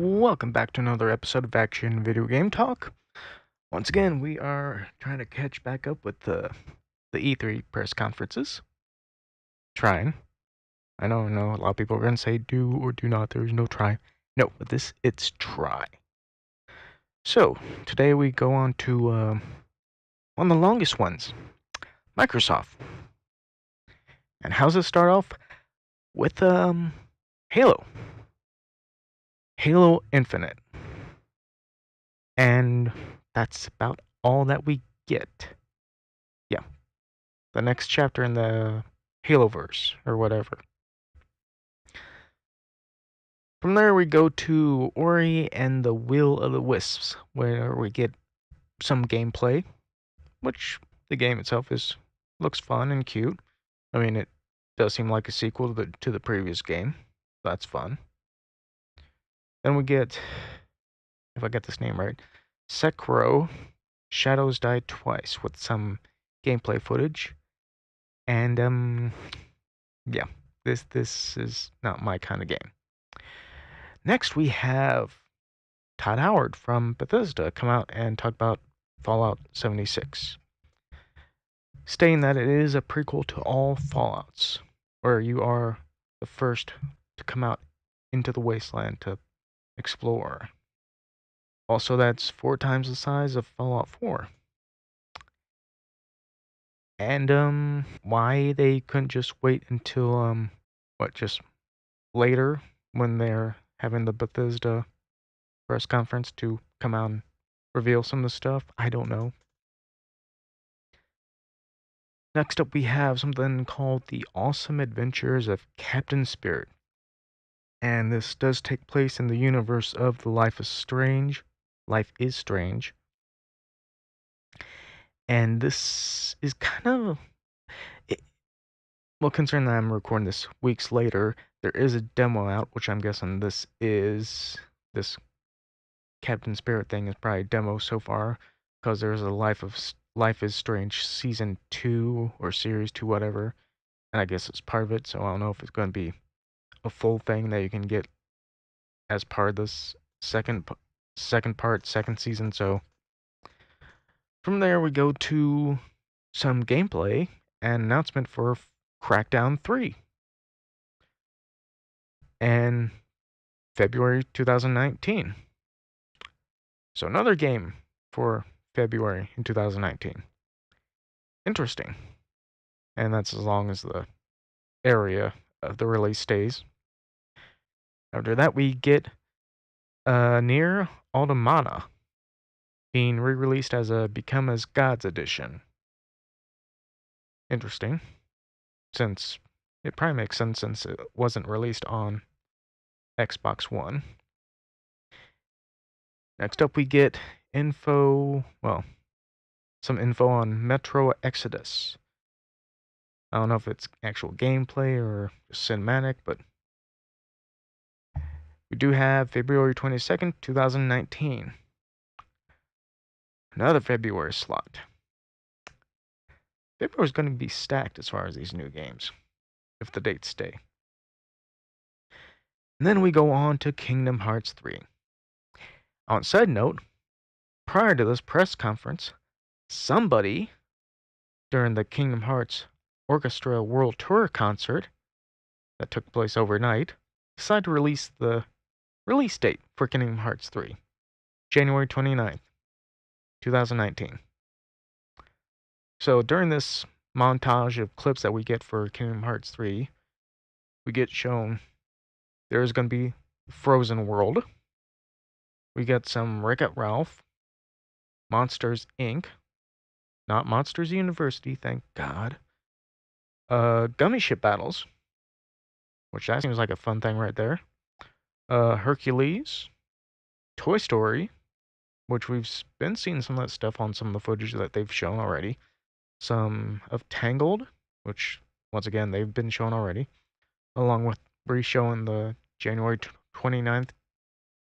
Welcome back to another episode of Action Video Game Talk. Once again, we are trying to catch back up with the E3 press conferences. Trying. I know a lot of people are going to say do or do not. There's no try. No, but it's try. So, today we go on to one of the longest ones, Microsoft. And how's it start off? With Halo. Halo Infinite. And that's about all that we get. Yeah. The next chapter in the Haloverse, or whatever. From there, we go to Ori and the Will of the Wisps, where we get some gameplay, which the game itself looks fun and cute. I mean, it does seem like a sequel to the previous game. That's fun. Then we get, if I get this name right, Sekiro Shadows Die Twice with some gameplay footage. And yeah, this is not my kind of game. Next, we have Todd Howard from Bethesda come out and talk about Fallout 76, stating that it is a prequel to all Fallouts, where you are the first to come out into the wasteland to explore. Also, that's 4 times the size of Fallout 4. And why they couldn't just wait until just later when they're having the Bethesda press conference to come out and reveal some of the stuff, I don't know. Next up, we have something called The Awesome Adventures of Captain Spirit. And this does take place in the universe of The Life is Strange. Life is Strange. And this is kind of... well, considering that I'm recording this weeks later, there is a demo out, which I'm guessing this Captain Spirit thing is probably a demo so far, because there's a Life is Strange Season 2 or Series 2, whatever, and I guess it's part of it, so I don't know if it's going to be a full thing that you can get as part of this second season. So from there we go to some gameplay and announcement for Crackdown 3 and February 2019. So another game for February in 2019. Interesting. And that's as long as the area of the release stays. After that, we get Nier Automata being re-released as a Become as Gods edition. Interesting, since it probably makes sense since it wasn't released on Xbox One. Next up, we get some info on Metro Exodus. I don't know if it's actual gameplay or cinematic, but we do have February 22nd, 2019. Another February slot. February is going to be stacked as far as these new games, if the dates stay. And then we go on to Kingdom Hearts 3. On side note, prior to this press conference, somebody during the Kingdom Hearts Orchestra World Tour concert that took place overnight decided to release the release date for Kingdom Hearts 3, January 29th, 2019. So during this montage of clips that we get for Kingdom Hearts 3, we get shown there's going to be Frozen World. We get some Wreck-It Ralph, Monsters Inc., not Monsters University, thank God. Gummy Ship Battles, which that seems like a fun thing right there. Hercules, Toy Story, which we've been seeing some of that stuff on some of the footage that they've shown already. Some of Tangled, which, once again, they've been shown already, along with re-showing the January 29th,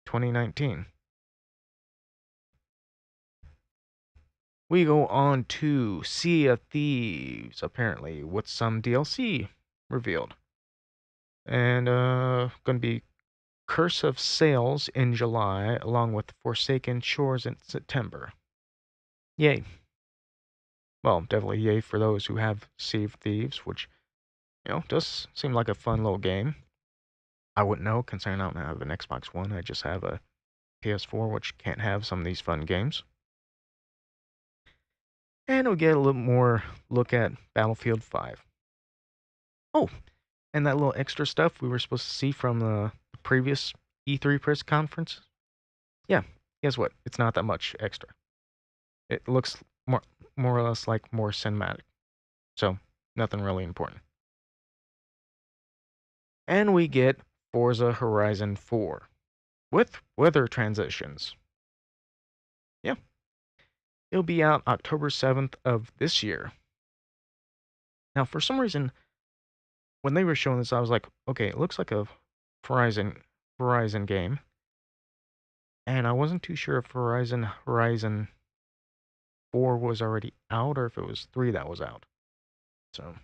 2019. We go on to Sea of Thieves, apparently, with some DLC revealed. And, gonna be Curse of Sales in July, along with Forsaken Shores in September. Yay. Well, definitely yay for those who have Sea of Thieves, which, does seem like a fun little game. I wouldn't know, considering I don't have an Xbox One. I just have a PS4, which can't have some of these fun games. And we'll get a little more look at Battlefield 5. Oh, and that little extra stuff we were supposed to see from the previous E3 press conference. Yeah, guess what? It's not that much extra. It looks more or less like more cinematic. So, nothing really important. And we get Forza Horizon 4 with weather transitions. Yeah. It'll be out October 7th of this year. Now, for some reason, when they were showing this, I was like, okay, it looks like a Horizon game. And I wasn't too sure if Horizon 4 was already out or if it was 3 that was out. So,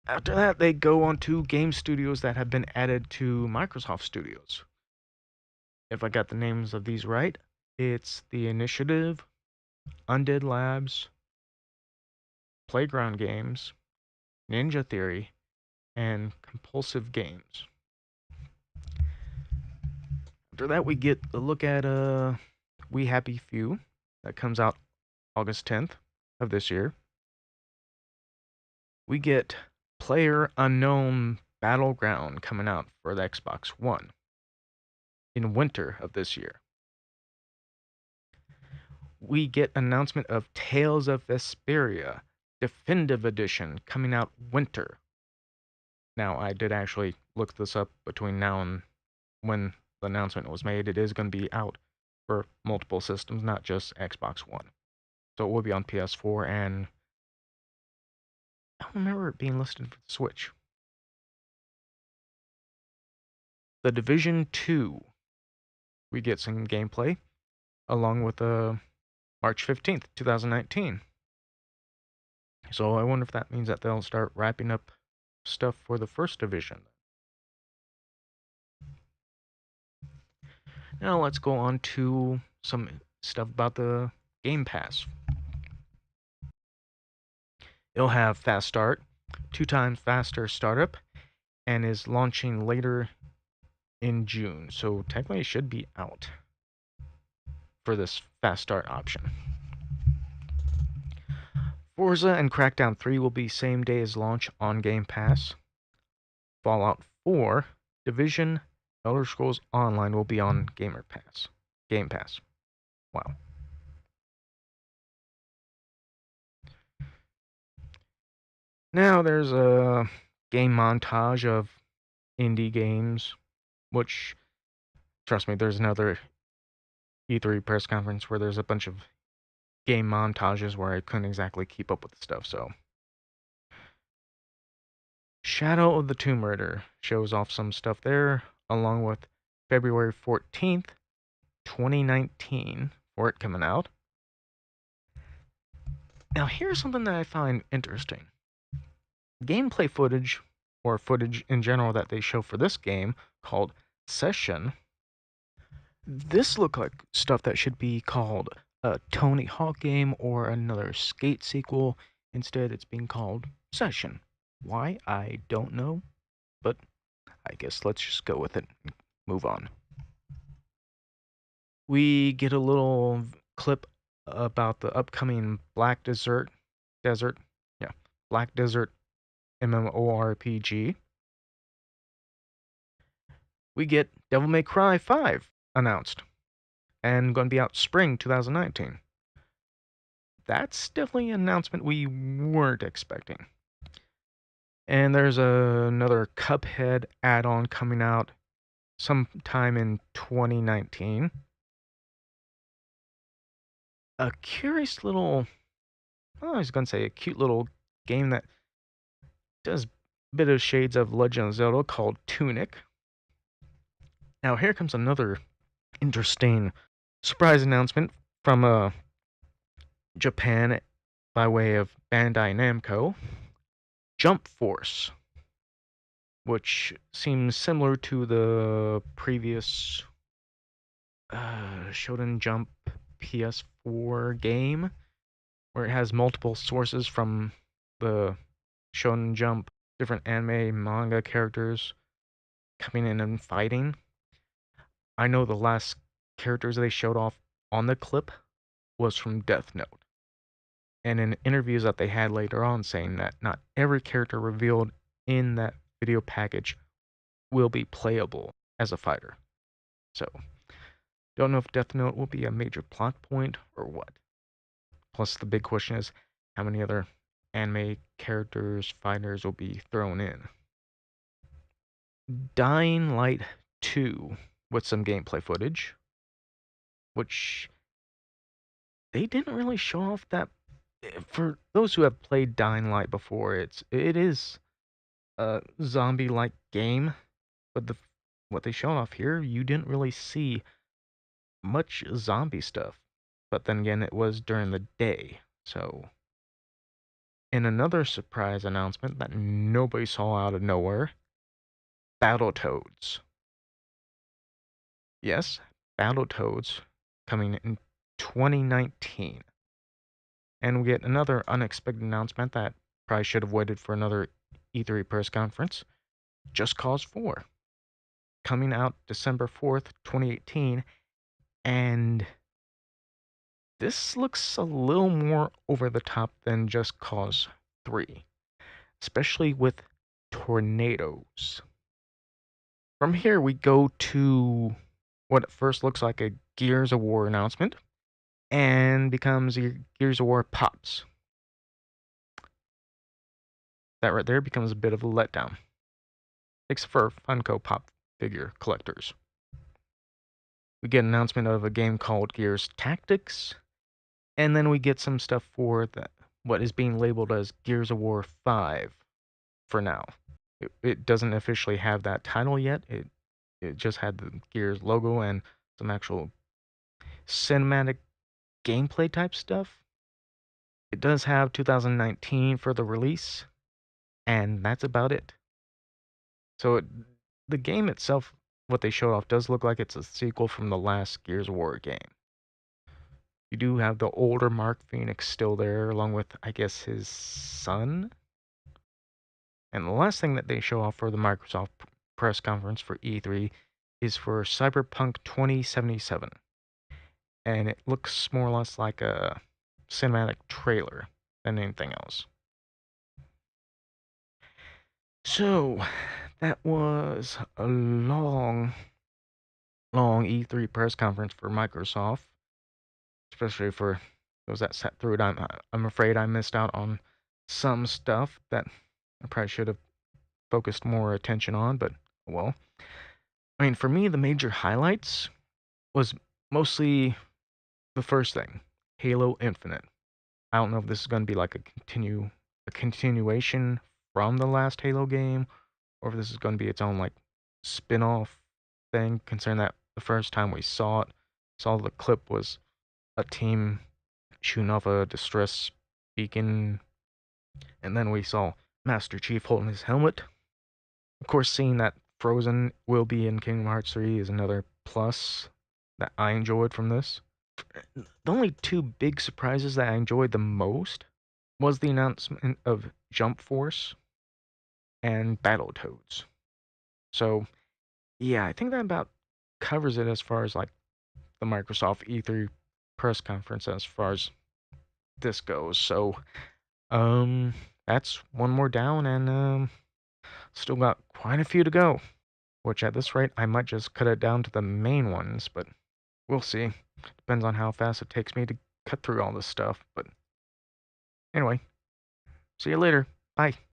after that, they go on to game studios that have been added to Microsoft Studios. If I got the names of these right, it's The Initiative, Undead Labs, Playground Games, Ninja Theory, and Compulsive Games. After that, we get a look at We Happy Few that comes out August 10th of this year. We get Player Unknown Battleground coming out for the Xbox One in winter of this year. We get announcement of Tales of Vesperia Definitive Edition coming out winter. Now, I did actually look this up between now and when the announcement was made. It is going to be out for multiple systems, not just Xbox One. So it will be on PS4, and I don't remember it being listed for the Switch. The Division 2, we get some gameplay, along with March 15th, 2019. So I wonder if that means that they'll start wrapping up stuff for the first division. Now let's go on to some stuff about the Game Pass. It'll have fast start, 2 times faster startup, and is launching later in June. So technically it should be out for this fast start option. Forza and Crackdown 3 will be same day as launch on Game Pass. Fallout 4, Division, Elder Scrolls Online will be on Game Pass. Wow. Now there's a game montage of indie games, which, trust me, there's another E3 press conference where there's a bunch of game montages where I couldn't exactly keep up with the stuff, so. Shadow of the Tomb Raider shows off some stuff there, along with February 14th, 2019, for it coming out. Now, here's something that I find interesting. Gameplay footage, or footage in general that they show for this game, called Session, this looked like stuff that should be called a Tony Hawk game or another Skate sequel. Instead, it's being called Session. Why? I don't know, but I guess let's just go with it and move on. We get a little clip about the upcoming Black Desert MMORPG. We get Devil May Cry 5 announced, and going to be out spring 2019. That's definitely an announcement we weren't expecting. And there's another Cuphead add-on coming out sometime in 2019. A curious little, I was going to say a cute little game that does a bit of shades of Legend of Zelda called Tunic. Now here comes another interesting surprise announcement from Japan by way of Bandai Namco. Jump Force. which seems similar to the previous Shonen Jump PS4 game, where it has multiple sources from the Shonen Jump, different anime, manga characters coming in and fighting. I know the last characters they showed off on the clip was from Death Note. And in interviews that they had later on saying that not every character revealed in that video package will be playable as a fighter. So, don't know if Death Note will be a major plot point or what. Plus, the big question is how many other anime characters, fighters will be thrown in. Dying Light 2 with some gameplay footage, which they didn't really show off that. For those who have played Dying Light before, it is a zombie-like game, but what they showed off here, you didn't really see much zombie stuff. But then again, it was during the day, so. In another surprise announcement that nobody saw out of nowhere, Battletoads. Yes, Battletoads coming in 2019. And we get another unexpected announcement that probably should have waited for another E3 press conference. Just Cause 4. Coming out December 4th, 2018. And this looks a little more over the top than Just Cause 3. Especially with tornadoes. From here, we go to what at first looks like a Gears of War announcement and becomes Gears of War Pops. That right there becomes a bit of a letdown, except for Funko Pop figure collectors. We get an announcement of a game called Gears Tactics, and then we get some stuff for what is being labeled as Gears of War 5 for now. It doesn't officially have that title yet. It just had the Gears logo and some actual cinematic gameplay type stuff. It does have 2019 for the release, and that's about it. So the game itself, what they showed off, does look like it's a sequel from the last Gears of War game. You do have the older Mark Phoenix still there, along with, I guess, his son. And the last thing that they show off for the Microsoft press conference for E3 is for Cyberpunk 2077. And it looks more or less like a cinematic trailer than anything else. So, that was a long E3 press conference for Microsoft, especially for those that sat through it. I'm afraid I missed out on some stuff that I probably should have focused more attention on, but well. I mean, for me, the major highlights was mostly the first thing, Halo Infinite. I don't know if this is going to be like a continuation from the last Halo game, or if this is going to be its own like spin-off thing, considering that the first time we saw the clip was a team shooting off a distress beacon, and then we saw Master Chief holding his helmet. Of course, seeing that Frozen will be in Kingdom Hearts 3 is another plus that I enjoyed from this. The only two big surprises that I enjoyed the most was the announcement of Jump Force and Battletoads. So, yeah, I think that about covers it as far as like the Microsoft E3 press conference as far as this goes. So, that's one more down, and still got quite a few to go. Which at this rate, I might just cut it down to the main ones, but we'll see. Depends on how fast it takes me to cut through all this stuff. But anyway, see you later. Bye.